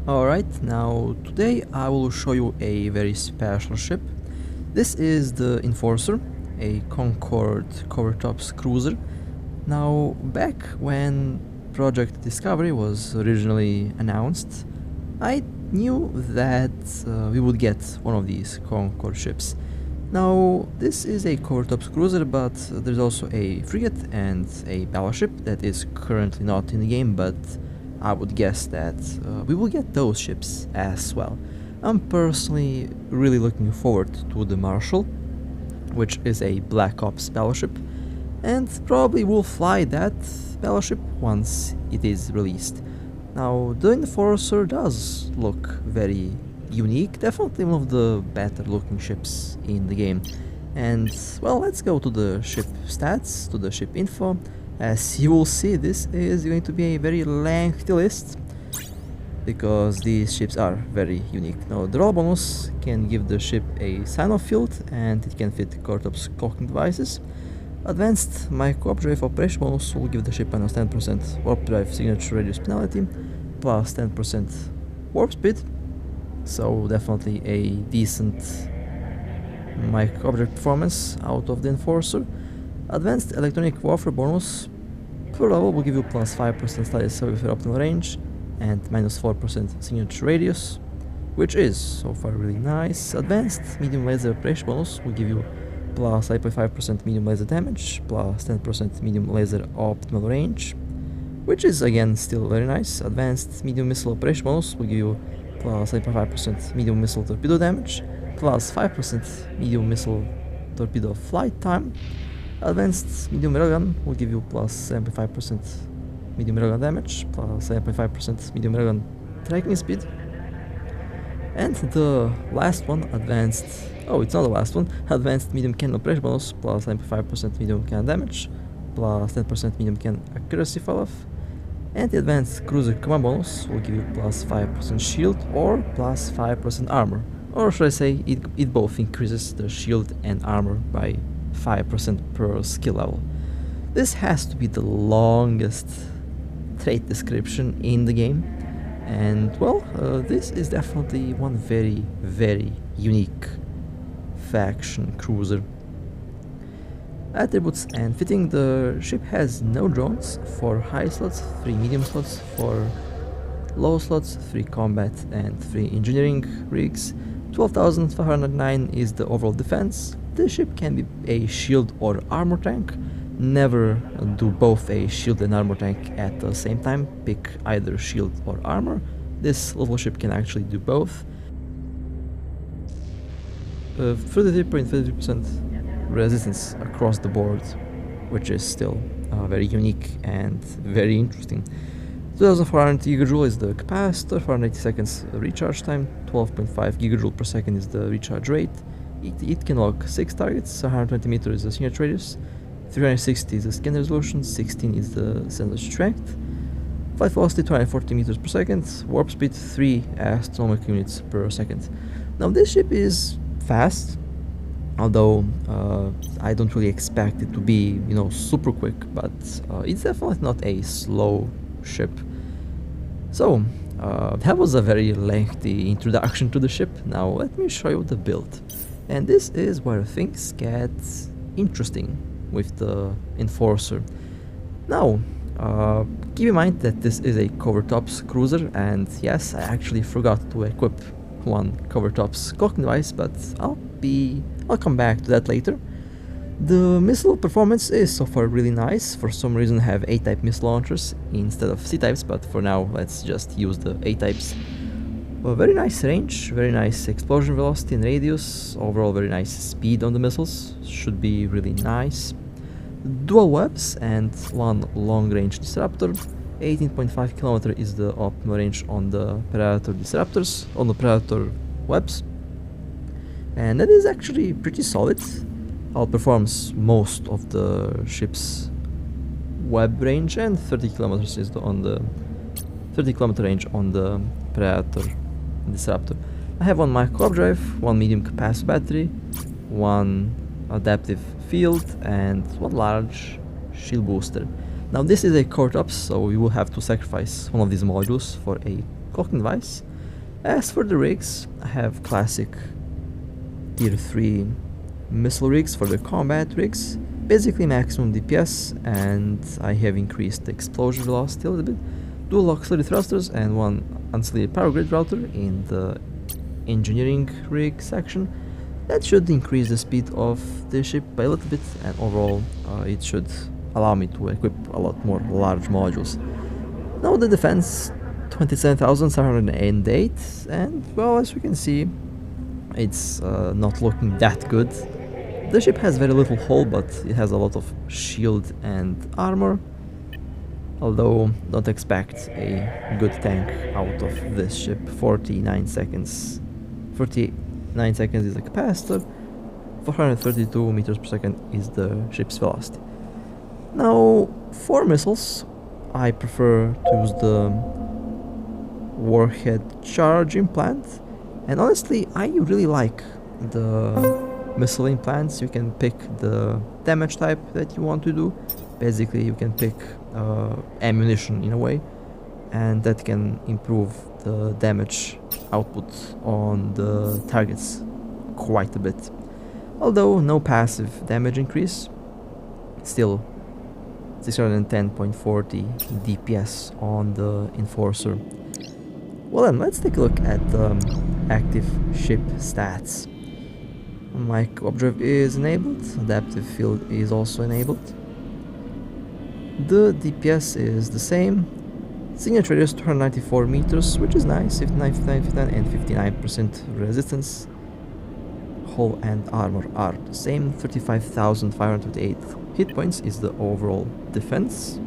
Alright, now today I will show you a very special ship. This is the Enforcer, a Concord Covertops cruiser. Now, back when Project Discovery was originally announced, I knew that we would get one of these Concord ships. Now, this is a Covertops cruiser, but there's also a frigate and a battleship that is currently not in the game, but I would guess that we will get those ships as well. I'm personally really looking forward to the Marshal, which is a Black Ops battleship, and probably will fly that battleship once it is released. Now, the Enforcer does look very unique, definitely one of the better looking ships in the game. And well, let's go to the ship stats, to the ship info. As you will see, this is going to be a very lengthy list because these ships are very unique. Now, the roll bonus can give the ship a sign-off field and it can fit Covertops cocking devices. Advanced micro-updrive operation bonus will give the ship minus 10% warp drive signature radius penalty plus 10% warp speed. So definitely a decent micro-object performance out of the Enforcer. Advanced electronic warfare bonus per level will give you plus 5% slice with optimal range and minus 4% signature radius, which is so far really nice. Advanced medium laser operation bonus will give you plus 8.5% medium laser damage, plus 10% medium laser optimal range, which is again still very nice. Advanced medium missile operation bonus will give you plus 8.5% medium missile torpedo damage, plus 5% medium missile torpedo flight time. Advanced medium railgun will give you plus 75% medium railgun damage, plus 7.5% medium railgun tracking speed. And the last one, advanced, oh, it's not the last one, advanced medium cannon operation bonus, plus 7.5% medium cannon damage, plus 10% medium cannon accuracy fall-off. And the advanced cruiser command bonus will give you plus 5% shield or plus 5% armor. Or should I say, it both increases the shield and armor by 5% per skill level. This has to be the longest trait description in the game, and well, this is definitely one very unique faction cruiser. Attributes and fitting: the ship has no drones for high slots, 3 medium slots for low slots, 3 combat and 3 engineering rigs. 12,509 is the overall defense. The ship can be a shield or armor tank. Never do both a shield and armor tank at the same time. Pick either shield or armor. This little ship can actually do both. 33.33% resistance across the board, which is still very unique and very interesting. 2400 gigajoule is the capacitor, 480 seconds recharge time, 12.5 gigajoule per second is the recharge rate. It can lock 6 targets, 120 meters is the signature radius, 360 is the scan resolution, 16 is the sensor strength, flight velocity 240 meters per second, warp speed 3 astronomical units per second. Now this ship is fast, although I don't really expect it to be, you know, super quick, but it's definitely not a slow ship. So that was a very lengthy introduction to the ship. Now let me show you the build, and this is where things get interesting with the Enforcer. Now keep in mind that this is a Covertops cruiser, and yes, I actually forgot to equip one Covertops cocking device, but I'll come back to that later. The missile performance is so far really nice. For some reason I have A-type missile launchers instead of C-types, but for now let's just use the A-types. Very nice range, very nice explosion velocity and radius, overall very nice speed on the missiles, should be really nice. Dual webs and one long-range disruptor. 18.5 km is the optimal range on the Predator disruptors, on the Predator webs, and that is actually pretty solid. Outperforms most of the ship's web range, and 30 kilometers is on the 30 kilometer range on the Predator disruptor. I have one micro drive, one medium capacitor battery, one adaptive field, and one large shield booster. Now this is a Covertops, so we will have to sacrifice one of these modules for a cocking device. As for the rigs, I have classic tier 3 missile rigs for the combat rigs, basically maximum DPS, and I have increased the explosion velocity a little bit, dual auxiliary thrusters and one auxiliary power grid router in the engineering rig section. That should increase the speed of the ship by a little bit, and overall it should allow me to equip a lot more large modules. Now the defense, 27,708, and well, as we can see, it's not looking that good. The ship has very little hull, but it has a lot of shield and armor, although don't expect a good tank out of this ship. 49 seconds is the capacitor, 432 meters per second is the ship's velocity. Now, for missiles, I prefer to use the warhead charge implant, and honestly I really like the missile implants. You can pick the damage type that you want to do. Basically you can pick ammunition in a way, and that can improve the damage output on the targets quite a bit. Although no passive damage increase, still 610.40 DPS on the Enforcer. Well then, let's take a look at the active ship stats. Mic observe is enabled, adaptive field is also enabled. The DPS is the same. Signature radius 294 meters, which is nice, 59, 59, 59 and 59% resistance. Hull and armor are the same, 35,528 hit points is the overall defense.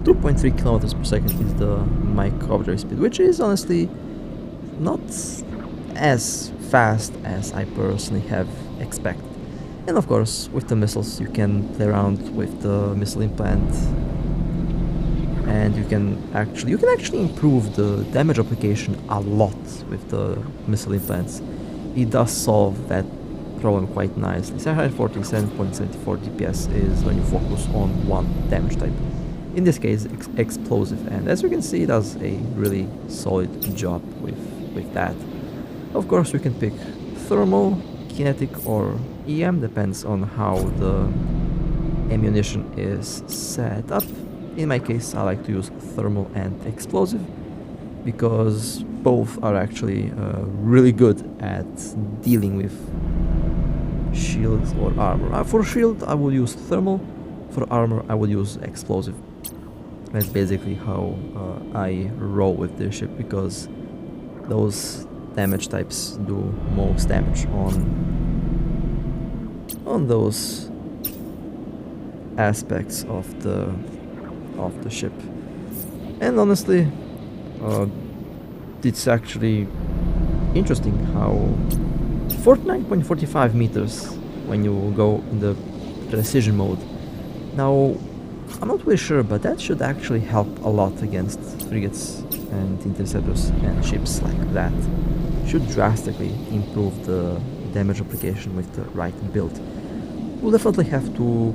2.3 kilometers per second is the mic observe speed, which is honestly not as fast as I personally have expected. And of course, with the missiles you can play around with the missile implant, and you can actually improve the damage application a lot with the missile implants. It does solve that problem quite nicely. 747.74 DPS is when you focus on one damage type. In this case, explosive, and as you can see, it does a really solid job with that. Of course, you can pick thermal, kinetic, or EM, depends on how the ammunition is set up. In my case, I like to use thermal and explosive because both are actually really good at dealing with shields or armor. For shield, I will use thermal. For armor, I will use explosive. That's basically how I roll with this ship, because those damage types do most damage on those aspects of the ship. And honestly, it's actually interesting how 49.45 meters when you go in the precision mode. Now, I'm not really sure, but that should actually help a lot against frigates and interceptors and ships like that. Should drastically improve the damage application with the right build. We'll definitely have to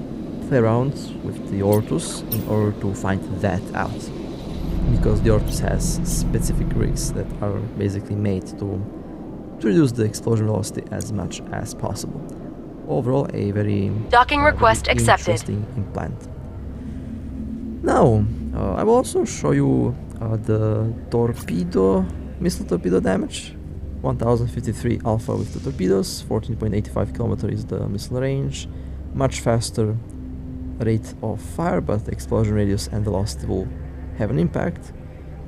play around with the Ortus in order to find that out, because the Ortus has specific rigs that are basically made to reduce the explosion velocity as much as possible. Overall, a very docking request accepted. Interesting implant. Now, I will also show you the missile torpedo damage. 1053 alpha with the torpedoes, 14.85 kilometer is the missile range, much faster rate of fire, but the explosion radius and velocity will have an impact.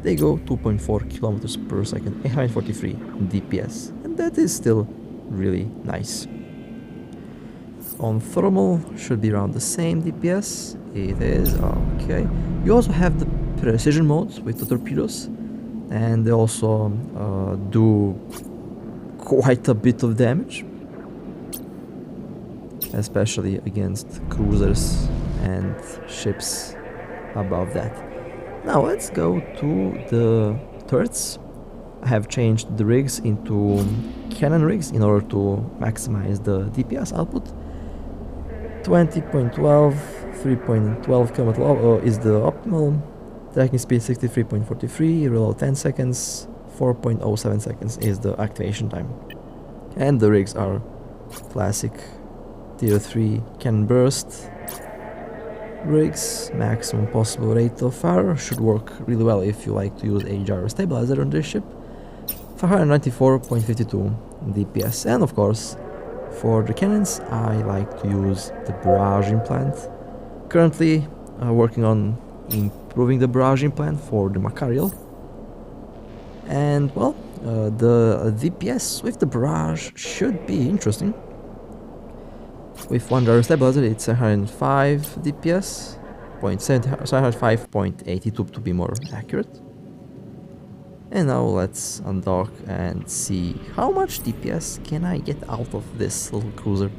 They go 2.4 kilometers per second, 843 DPS, and that is still really nice. On thermal, should be around the same DPS. It is okay. You also have the precision mode with the torpedoes, and they also do quite a bit of damage, especially against cruisers and ships above that. Now let's go to the turrets. I have changed the rigs into cannon rigs in order to maximize the DPS output. 20.12, 3.12 km is the optimal. Tracking speed 63.43, reload 10 seconds, 4.07 seconds is the activation time. And the rigs are classic tier 3 can burst rigs. Maximum possible rate of fire should work really well if you like to use a gyro stabilizer on this ship. 594.52 DPS, and of course for the cannons I like to use the Barrage implant. Currently working on improving the Barrage implant for the Macarial. And well, the DPS with the Barrage should be interesting. With one gyro stabilizer it's 105 DPS, 105.82 to be more accurate. And now let's undock and see how much DPS can I get out of this little cruiser.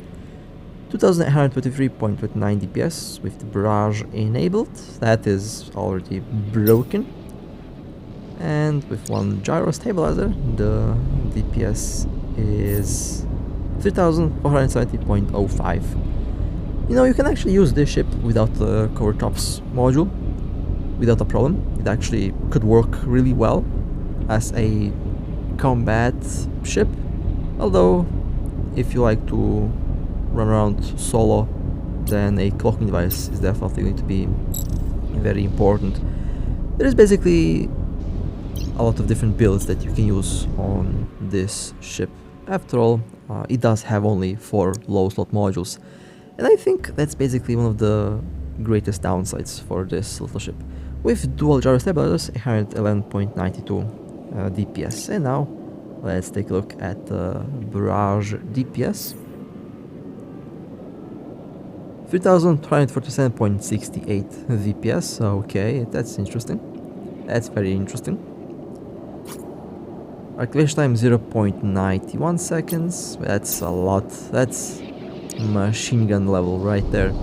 2823.29 DPS with the Barrage enabled, that is already broken. And with one gyro stabilizer the DPS is 3470.05. You know, you can actually use this ship without the Covert module without a problem. It actually could work really well as a combat ship, although if you like to run around solo then a clocking device is definitely going to be very important. There is basically a lot of different builds that you can use on this ship. After all, it does have only 4 low slot modules, and I think that's basically one of the greatest downsides for this little ship. With dual gyro stabilizers, 111.92 DPS. And now let's take a look at the Barrage DPS. 3247.68 DPS. Okay, that's interesting. That's very interesting. Activation time 0.91 seconds. That's a lot. That's machine gun level right there.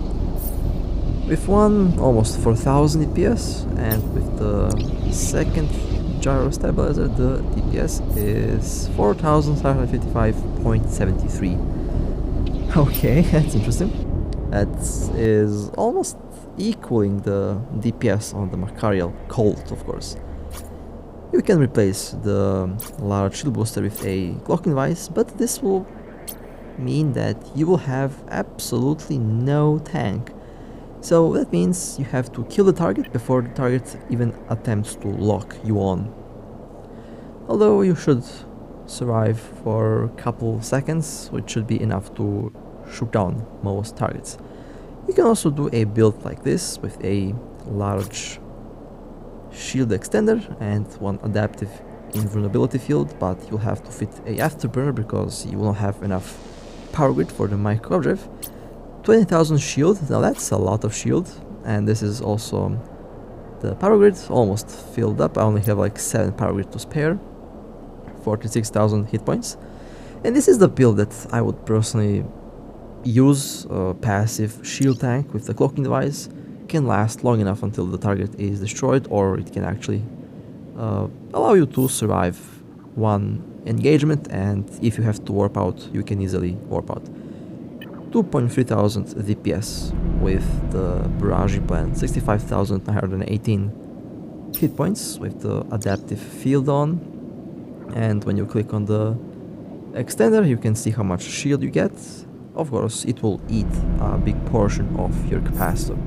With one, almost 4000 DPS, and with the second gyro stabilizer the DPS is 4755.73. Okay, that's interesting. That is almost equaling the DPS on the Macarial Colt, of course. You can replace the large shield booster with a clocking device, but this will mean that you will have absolutely no tank. So that means you have to kill the target before the target even attempts to lock you on. Although you should survive for a couple seconds, which should be enough to shoot down most targets. You can also do a build like this with a large shield extender and one adaptive invulnerability field, but you'll have to fit a afterburner because you will not have enough power grid for the micro drive. 20,000 shield, now that's a lot of shield, and this is also the power grid almost filled up. I only have like 7 power grid to spare. 46,000 hit points, and this is the build that I would personally use. A passive shield tank with the cloaking device can last long enough until the target is destroyed, or it can actually allow you to survive one engagement, and if you have to warp out you can easily warp out. 2,300 DPS with the Barrage plan, 65,918 hit points with the adaptive field on, and when you click on the extender you can see how much shield you get. Of course it will eat a big portion of your capacitor.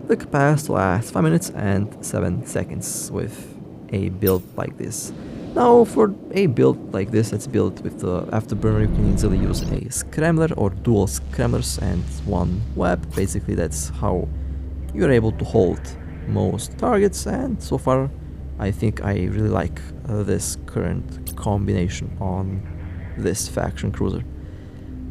The capacitor lasts 5 minutes and 7 seconds with a build like this. Now for a build like this that's built with the afterburner, you can easily use a scrambler or dual scramblers and one web. Basically that's how you're able to hold most targets, and so far I think I really like this current combination on this faction cruiser.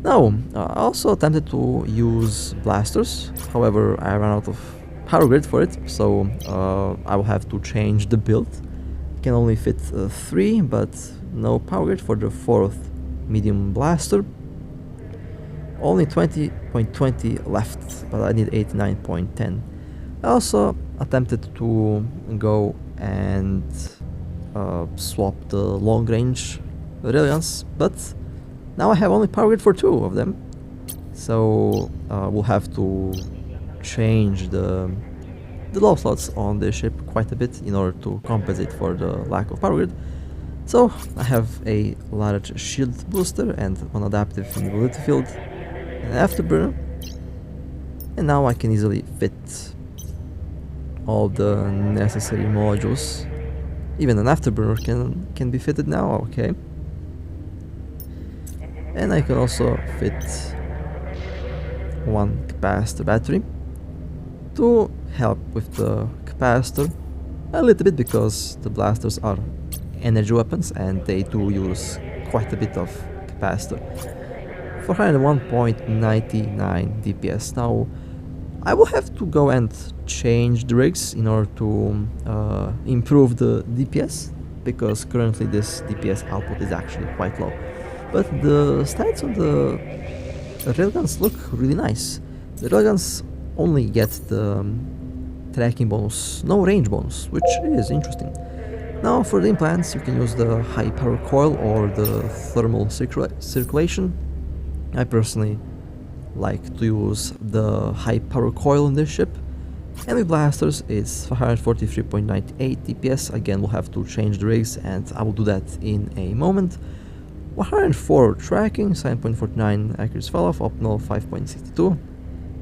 Now, I also attempted to use blasters, however I ran out of power grid for it, so I will have to change the build. Can only fit 3, but no power grid for the 4th medium blaster. Only 20.20 left, but I need 89.10. I also attempted to go and swap the long range Reliance, but now I have only power grid for 2 of them, so we'll have to change the the low slots on the ship quite a bit in order to compensate for the lack of power grid. So I have a large shield booster and one adaptive invisibility field, an afterburner, and now I can easily fit all the necessary modules. Even an afterburner can be fitted now, okay. And I can also fit one capacitor battery to help with the capacitor a little bit, because the blasters are energy weapons and they do use quite a bit of capacitor. 401.99 DPS. Now I will have to go and change the rigs in order to improve the DPS, because currently this DPS output is actually quite low. But the stats on the railguns look really nice. The railguns only get the tracking bonus, no range bonus, which is interesting. Now for the implants, you can use the high power coil or the thermal circulation. I personally like to use the high power coil in this ship. And with blasters it's 543.98 DPS. Again, we'll have to change the rigs and I will do that in a moment. 104 tracking, 7.49 accuracy fall-off, optimal 5.62.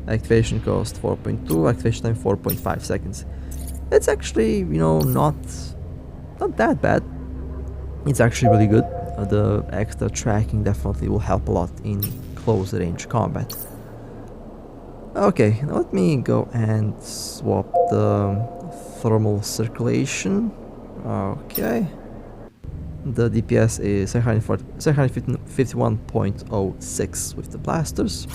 Activation cost 4.2, activation time 4.5 seconds. It's actually, you know, not that bad. It's actually really good. The extra tracking definitely will help a lot in close range combat. Okay, now let me go and swap the thermal circulation. Okay. The DPS is 751.06 with the blasters.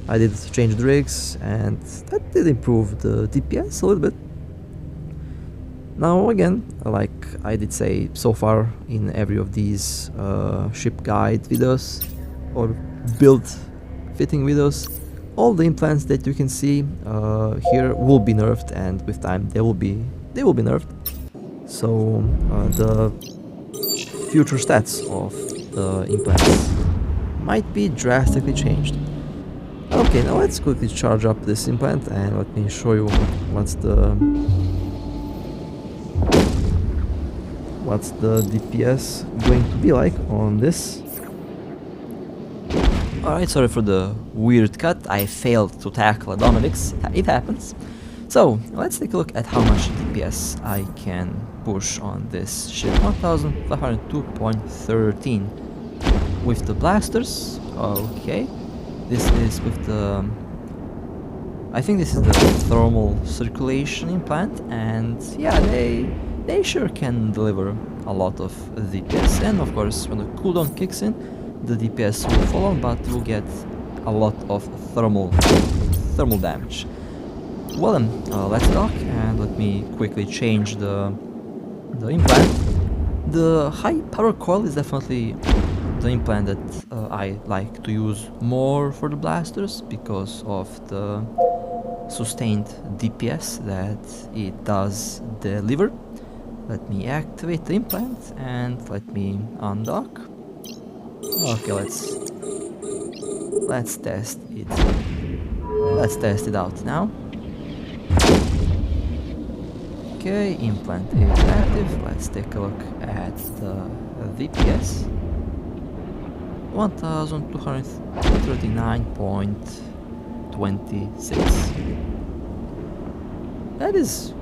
I did change the rigs and that did improve the DPS a little bit. Now again, like I did say so far in every of these ship guide videos or build fitting videos, all the implants that you can see here will be nerfed, and with time they will be nerfed. So the future stats of the implants might be drastically changed. Okay, now let's quickly charge up this implant and let me show you what's the DPS going to be like on this. Alright, sorry for the weird cut, I failed to tackle a Dominic's, it happens. So, let's take a look at how much DPS I can push on this ship. 1502.13 with the blasters. Okay, this is with the... I think this is the thermal circulation implant, and yeah, they sure can deliver a lot of DPS. And of course, when the cooldown kicks in, the DPS will follow, but we'll get a lot of thermal damage. Well then, let's dock and let me quickly change the implant. The high power coil is definitely the implant that I like to use more for the blasters because of the sustained DPS that it does deliver. Let me activate the implant and let me undock. Okay, let's test it. Let's test it out now. Okay, implant is active. Let's take a look at the DPS. 1239.26. That is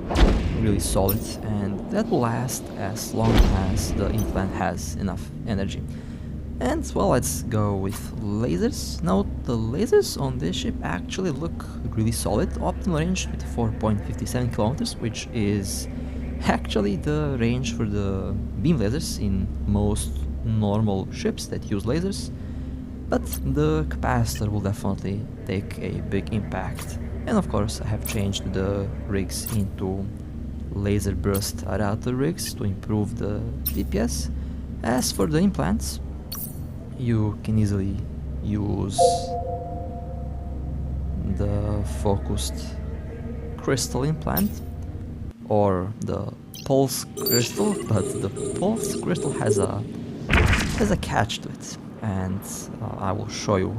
really solid, and that will last as long as the implant has enough energy. And well, let's go with lasers. Now the lasers on this ship actually look really solid. Optimal range with 4.57 kilometers, which is actually the range for the beam lasers in most normal ships that use lasers. But the capacitor will definitely take a big impact. And of course I have changed the rigs into laser burst router rigs to improve the DPS. As for the implants, you can easily use the focused crystal implant or the pulse crystal, but the pulse crystal has a catch to it, and I will show you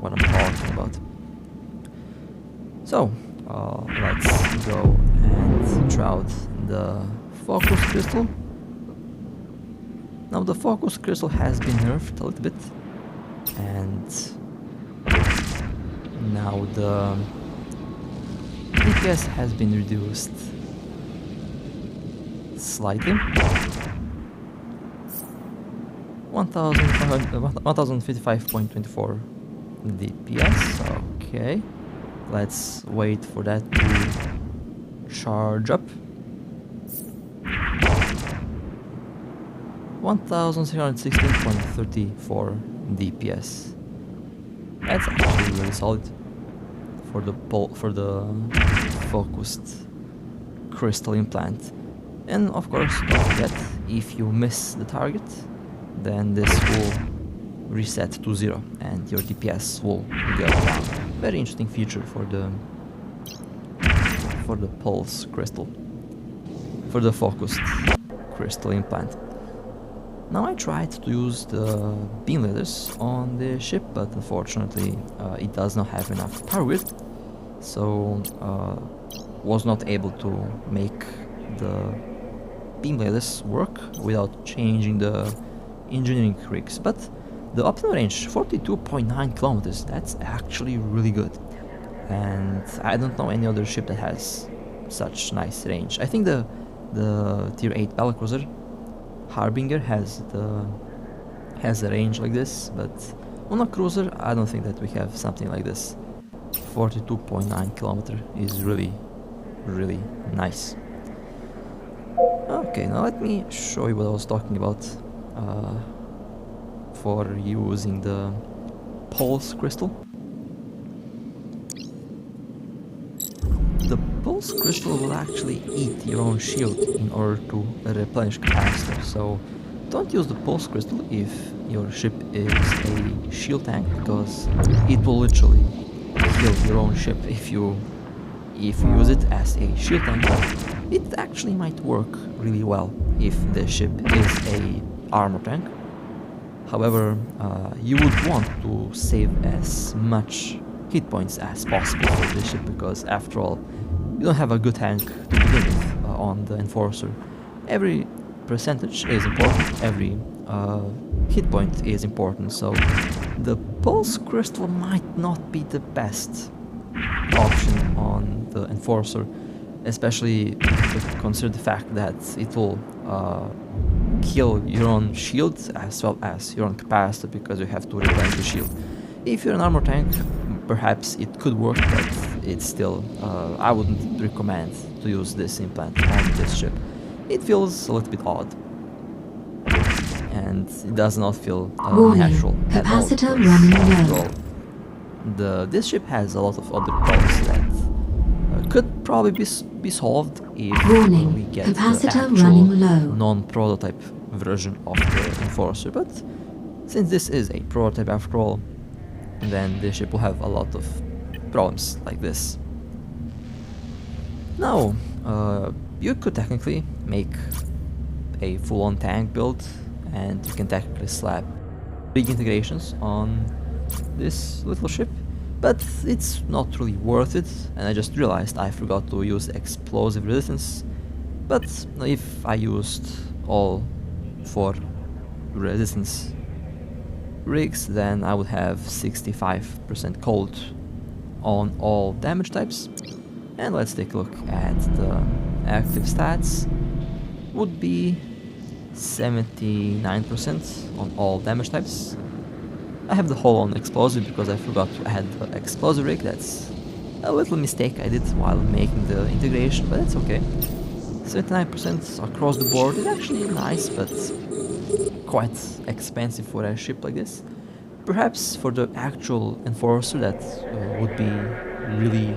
what I'm talking about. So let's go and try out the focus crystal. Now the focus crystal has been nerfed a little bit, and now the DPS has been reduced slightly. 1055.24 DPS. Okay, let's wait for that to charge up. 1316.34 DPS. That's actually really solid for the focused crystal implant. And of course, don't forget, if you miss the target, then this will reset to 0 and your DPS will go down. Very interesting feature for the pulse crystal, for the focused crystal implant. Now I tried to use the beam ladders on the ship, but unfortunately it does not have enough power width, so was not able to make the beam ladders work without changing the engineering rigs. But the optimal range, 42.9 kilometers, that's actually really good, and I don't know any other ship that has such nice range. I think the tier 8 battlecruiser Harbinger has a range like this, but on a cruiser I don't think that we have something like this. 42.9 kilometer is really nice. Okay, now let me show you what I was talking about for using the pulse crystal. The pulse crystal will actually eat your own shield in order to replenish capacity, so don't use the pulse crystal if your ship is a shield tank, because it will literally kill your own ship if you use it as a shield tank. It actually might work really well if the ship is a armor tank. However, you would want to save as much hit points as possible for this ship, because after all, you don't have a good tank to begin with on the Enforcer. Every percentage is important, every hit point is important, so the pulse crystal might not be the best option on the Enforcer, especially if you consider the fact that it will kill your own shield as well as your own capacitor, because you have to replenish the shield. If you're an armor tank, perhaps it could work, but it's still, I wouldn't recommend to use this implant on this ship. It feels a little bit odd, and it does not feel natural at all. Capacitor running low. This ship has a lot of other problems that could probably be solved if we get the actual non-prototype version of the Enforcer, but since this is a prototype after all, then the ship will have a lot of problems like this. Now, you could technically make a full-on tank build, and you can technically slap big integrations on this little ship, but it's not really worth it, and I just realized I forgot to use explosive resistance. But if I used all 4 resistance rigs, then I would have 65% cold on all damage types. And let's take a look at the active stats. Would be 79% on all damage types. I have the hull on explosive because I forgot to add the explosive rig. That's a little mistake I did while making the integration, but it's okay. 79% across the board is actually nice, but quite expensive for a ship like this. Perhaps for the actual Enforcer that would be really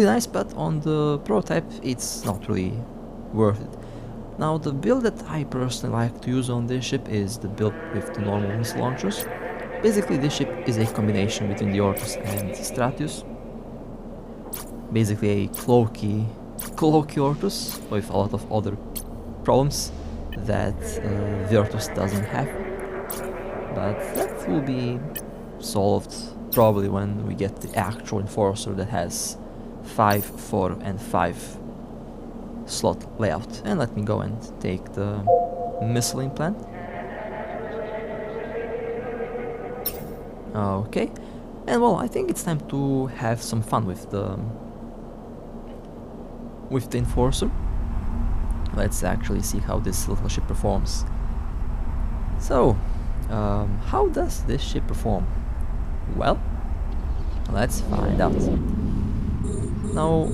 nice, but on the prototype it's not really worth it. Now, the build that I personally like to use on this ship is the build with the normal missile launchers. Basically, this ship is a combination between the Ortus and Stratius. Basically a cloaky Ortus with a lot of other problems that the Ortus doesn't have. But that will be solved probably when we get the actual enforcer that has 5, 4 and 5 slot layout. And let me go and take the missile implant. Okay, and well, I think it's time to have some fun with the enforcer. Let's actually see how this little ship performs. So, how does this ship perform? Well, let's find out. Now,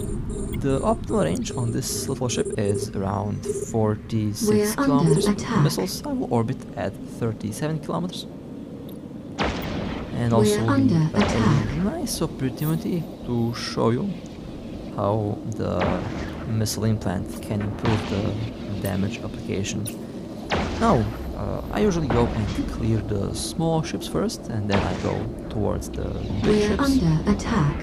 the optimal range on this little ship is around 46 kilometers. Missiles I will orbit at 37 kilometers. And also a nice opportunity to show you how the missile implant can improve the damage application. Now, I usually go and clear the small ships first, and then I go towards the big ships. Under attack.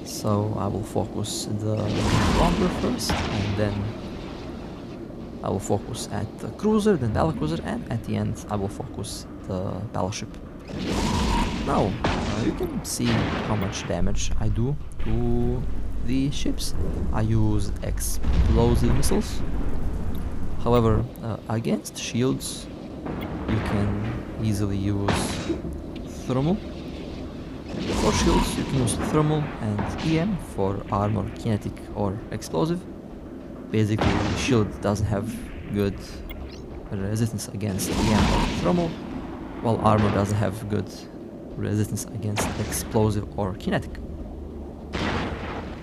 So I will focus the bomber first, and then I will focus at the cruiser, then battlecruiser, and at the end I will focus the battleship. Now, you can see how much damage I do to the ships. I use explosive missiles. However, against shields, you can easily use thermal. For shields, you can use thermal and EM. For armor, kinetic or explosive. Basically, the shield doesn't have good resistance against EM or thermal, while armor doesn't have good resistance against explosive or kinetic.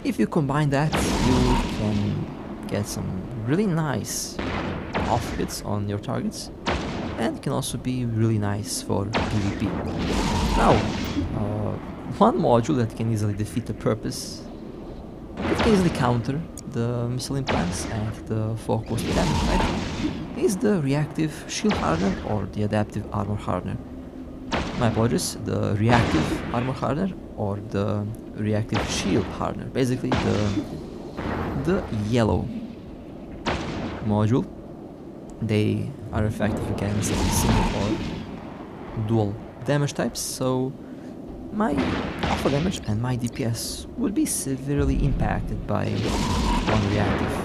If you combine that, you can get some really nice off hits on your targets, and can also be really nice for PvP. Now, one module that can easily defeat the purpose, it can easily counter the missile implants and the focused damage type, is the reactive shield hardener or the adaptive armor hardener. My apologies, the reactive armor hardener or the reactive shield hardener. Basically the yellow module. They are effective against single or dual damage types, so my alpha damage and my DPS would be severely impacted by one reactive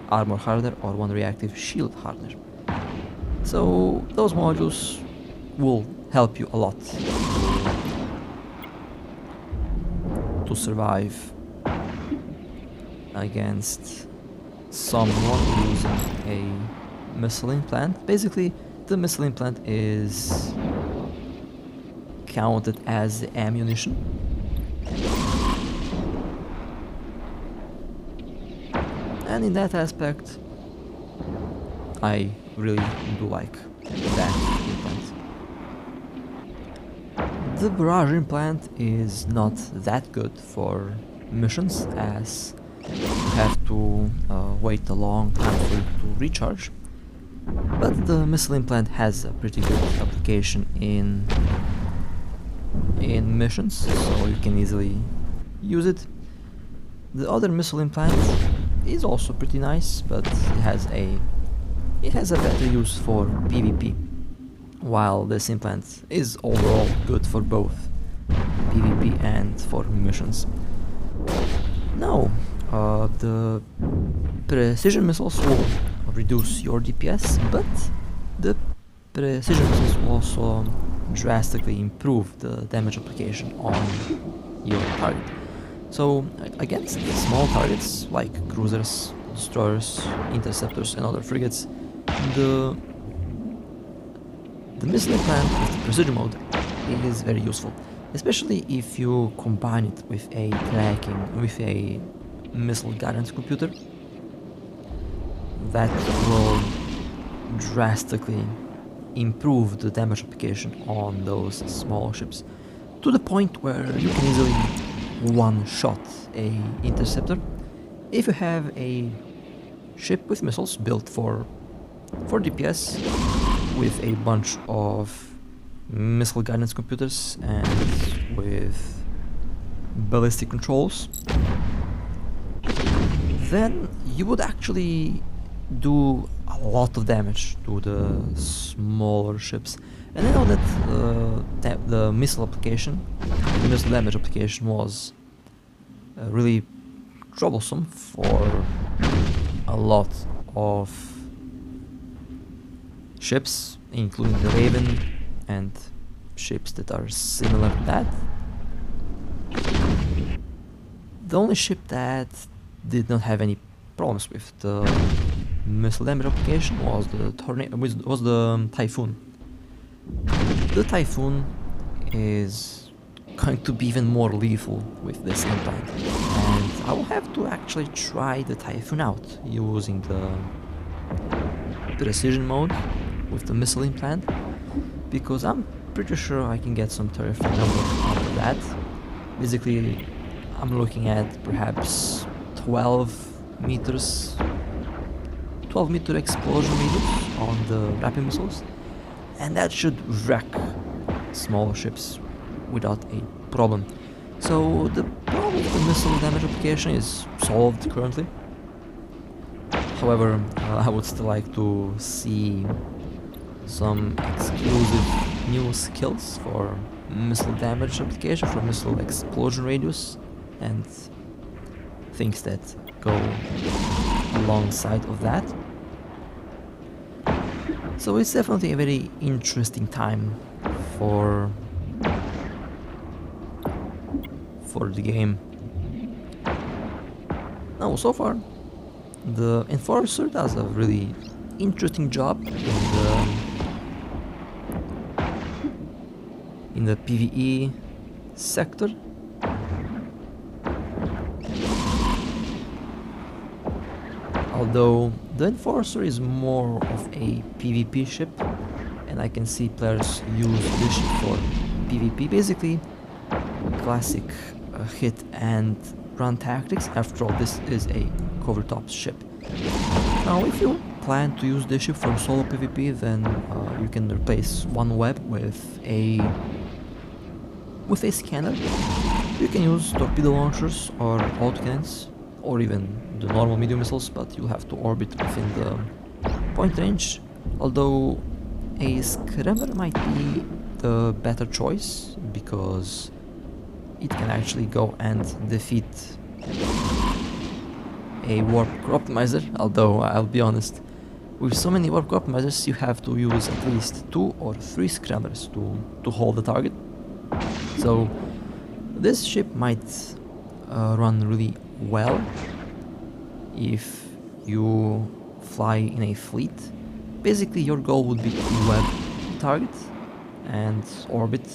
armor hardener or one reactive shield hardener. So those modules will help you a lot to survive against someone using a missile implant. Basically, the missile implant is counted as ammunition. And in that aspect, I really do like that implant. The Barrage implant is not that good for missions, as you have to wait a long time for it to recharge. But the missile implant has a pretty good application in missions, so you can easily use it. The other missile implant is also pretty nice, but it has a better use for PvP, while this implant is overall good for both PvP and for missions. Now, the precision missiles will reduce your DPS, but the precision missiles will also drastically improve the damage application on your target. So against small targets like cruisers, destroyers, interceptors and other frigates, the missile implant with the precision mode is very useful, especially if you combine it with a missile guidance computer. That will drastically improve the damage application on those small ships, to the point where you can easily one-shot a interceptor. If you have a ship with missiles built for DPS with a bunch of missile guidance computers and with ballistic controls, then you would actually do a lot of damage to the smaller ships, And I know that the missile application, the missile damage application was really troublesome for a lot of ships, including the Raven and ships that are similar to that. The only ship that did not have any problems with the missile damage application was the Typhoon. The Typhoon is going to be even more lethal with this implant, and I will have to actually try the Typhoon out using the precision mode with the missile implant, because I'm pretty sure I can get some terrifying numbers out of that. Basically, I'm looking at perhaps 12 meter explosion radius on the rapid missiles, and that should wreck small ships without a problem. So the problem with the missile damage application is solved currently. However, I would still like to see some exclusive new skills for missile damage application, for missile explosion radius, and things that go alongside of that. So it's definitely a very interesting time for the game. Now, so far, the Enforcer does a really interesting job in the PvE sector. Although the Enforcer is more of a PvP ship, and I can see players use this ship for PvP, basically classic hit and run tactics. After all, this is a Covert Ops ship. Now, if you plan to use this ship for solo PvP, then you can replace one web with a scanner. You can use torpedo launchers or autocannons, or even the normal medium missiles, but you'll have to orbit within the point range. Although a scrambler might be the better choice, because it can actually go and defeat a warp core optimizer. Although I'll be honest, with so many warp core optimizers, you have to use at least 2 or 3 scramblers to hold the target. So this ship might run really well if you fly in a fleet. Basically, your goal would be to web target and orbit,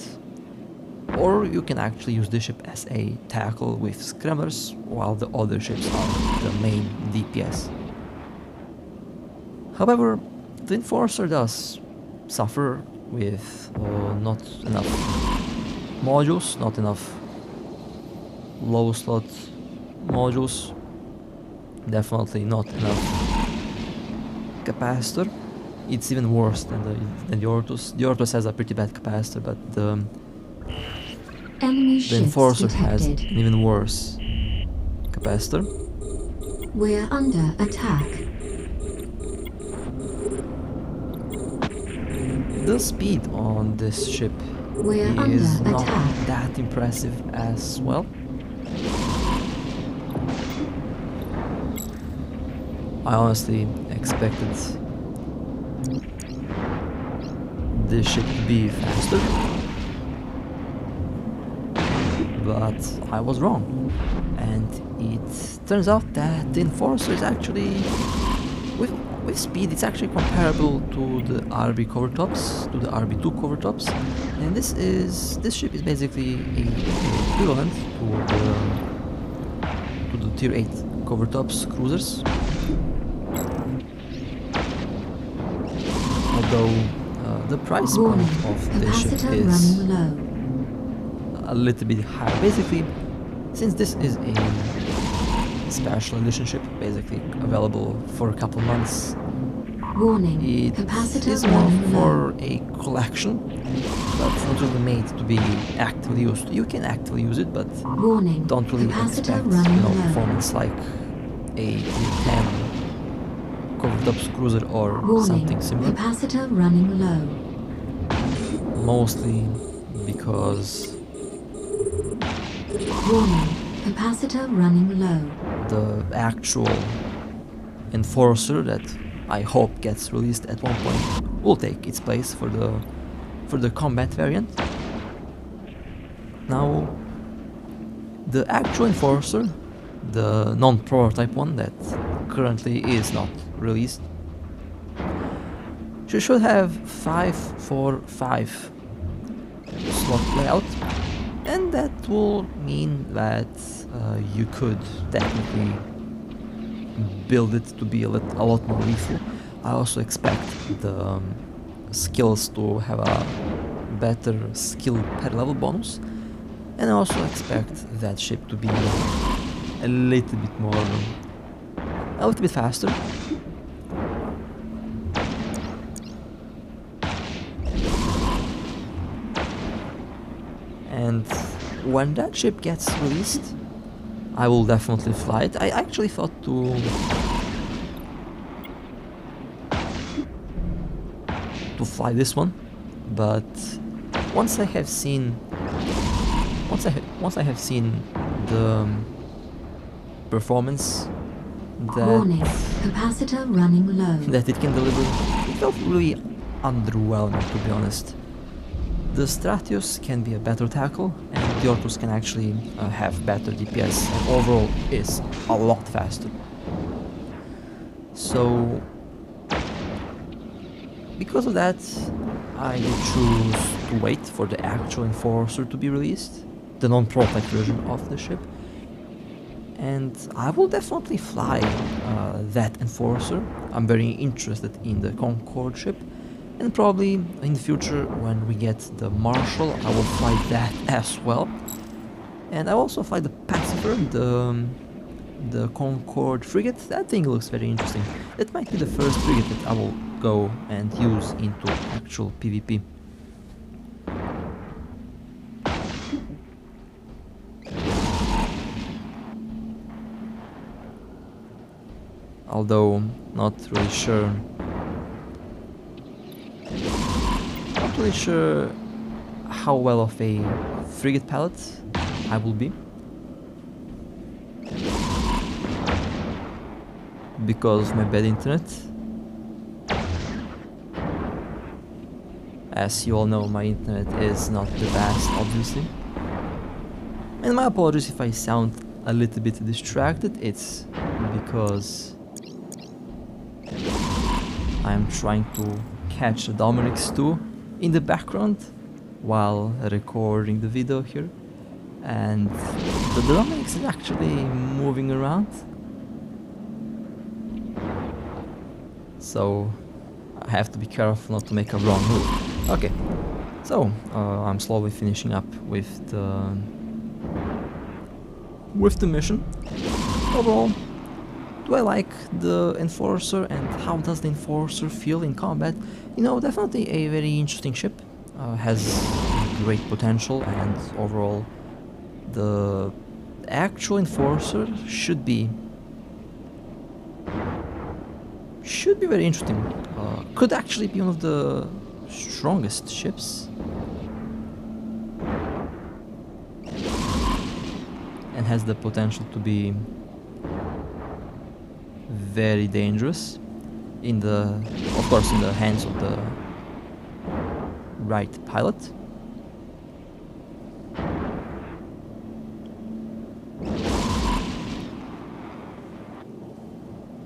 or you can actually use this ship as a tackle with scramblers, while the other ships are the main DPS. However, the Enforcer does suffer with not enough modules, not enough low slot modules, definitely not enough capacitor. It's even worse than the Ortus. The Ortus has a pretty bad capacitor, but the Enforcer has an even worse capacitor. We're under attack. The speed on this ship is not that impressive as well. I honestly expected this ship to be faster, but I was wrong, and it turns out that the Enforcer is actually, with speed, it's actually comparable to the RB Covert Ops, to the RB2 Covert Ops, and this ship is basically equivalent to the Tier 8 Covert Ops cruisers. Although the price point of this ship is a little bit higher. Basically, since this is a special edition ship, basically available for a couple months, it is more for a collection, but it's not really made to be actively used. You can actively use it, but don't really expect, performance like a Tier 10 Covert Ops cruiser or something similar. Capacitor running low. mostly because Warning. Capacitor running low. the actual enforcer that I hope gets released at one point will take its place for the combat variant. Now, the actual enforcer, the non-prototype one that currently is not released, she should have 5-4-5 slot layout, and that will mean that you could technically build it to be a lot more lethal. I also expect the skills to have a better skill per level bonus, and I also expect that ship to be a little bit faster. And when that ship gets released, I will definitely fly it. I actually thought to fly this one, but once I have seen the performance Warning. Capacitor running low. that it can deliver, it felt really underwhelming, to be honest. The Stratius can be a better tackle, and the Orcus can actually have better DPS, and overall is a lot faster. So, because of that, I choose to wait for the actual Enforcer to be released, the non-prototype version of the ship. And I will definitely fly that Enforcer. I'm very interested in the CONCORD ship. And probably in the future, when we get the Marshal, I will fly that as well. And I also fly the Pacifier, the CONCORD frigate. That thing looks very interesting. That might be the first frigate that I will go and use into actual PvP. Although not really sure how well of a frigate pilot I will be, because of my bad internet. As you all know, my internet is not the best, obviously. And my apologies if I sound a little bit distracted. It's because I'm trying to catch the Dominic's too in the background while recording the video here, and the Dominic's is actually moving around, so I have to be careful not to make a wrong move. Okay, so I'm slowly finishing up with the mission. Overall, do I like the Enforcer, and how does the Enforcer feel in combat? You know, definitely a very interesting ship, has great potential, and overall the actual Enforcer should be very interesting. Could actually be one of the strongest ships, and has the potential to be very dangerous of course in the hands of the right pilot.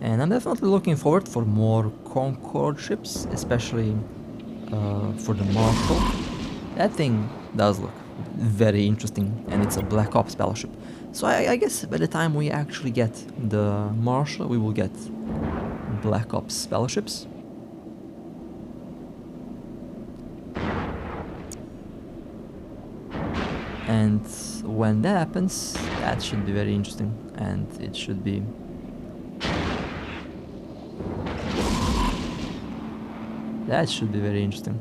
And I'm definitely looking forward for more CONCORD ships, especially for the Marshal. That thing does look very interesting, and it's a Black Ops battleship. So I guess by the time we actually get the Marshal, we will get Black Ops battleships. And when that happens, that should be very interesting, and it should be very interesting.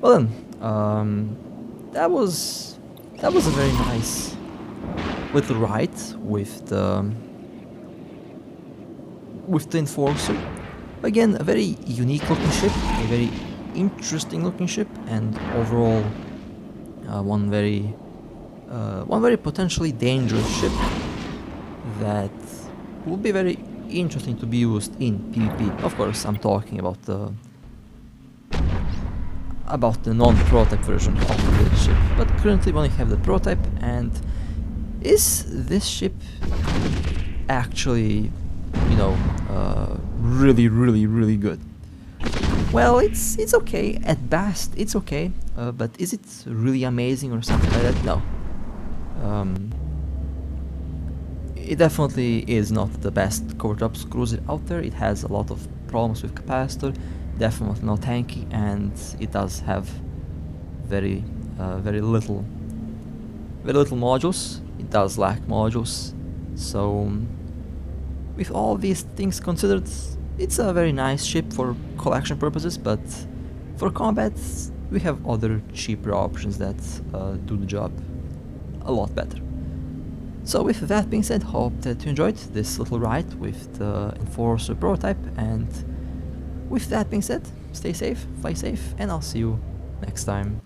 Well then, that was a very nice little ride with the Enforcer. Again, a very unique looking ship, a very interesting looking ship, and overall one very potentially dangerous ship that will be very interesting to be used in PvP. Of course, I'm talking about the non-prototype version of the ship, but currently we only have the prototype. And is this ship actually, you know, really good? Well, it's okay at best. It's okay, but is it really amazing or something like that? No. It definitely is not the best Covert cruiser out there. It has a lot of problems with capacitor, definitely not tanky, and it does have very little modules. It does lack modules. So with all these things considered, it's a very nice ship for collection purposes, but for combat we have other cheaper options that do the job a lot better. So with that being said, hope that you enjoyed this little ride with the Enforcer prototype, and with that being said, stay safe, fly safe, and I'll see you next time.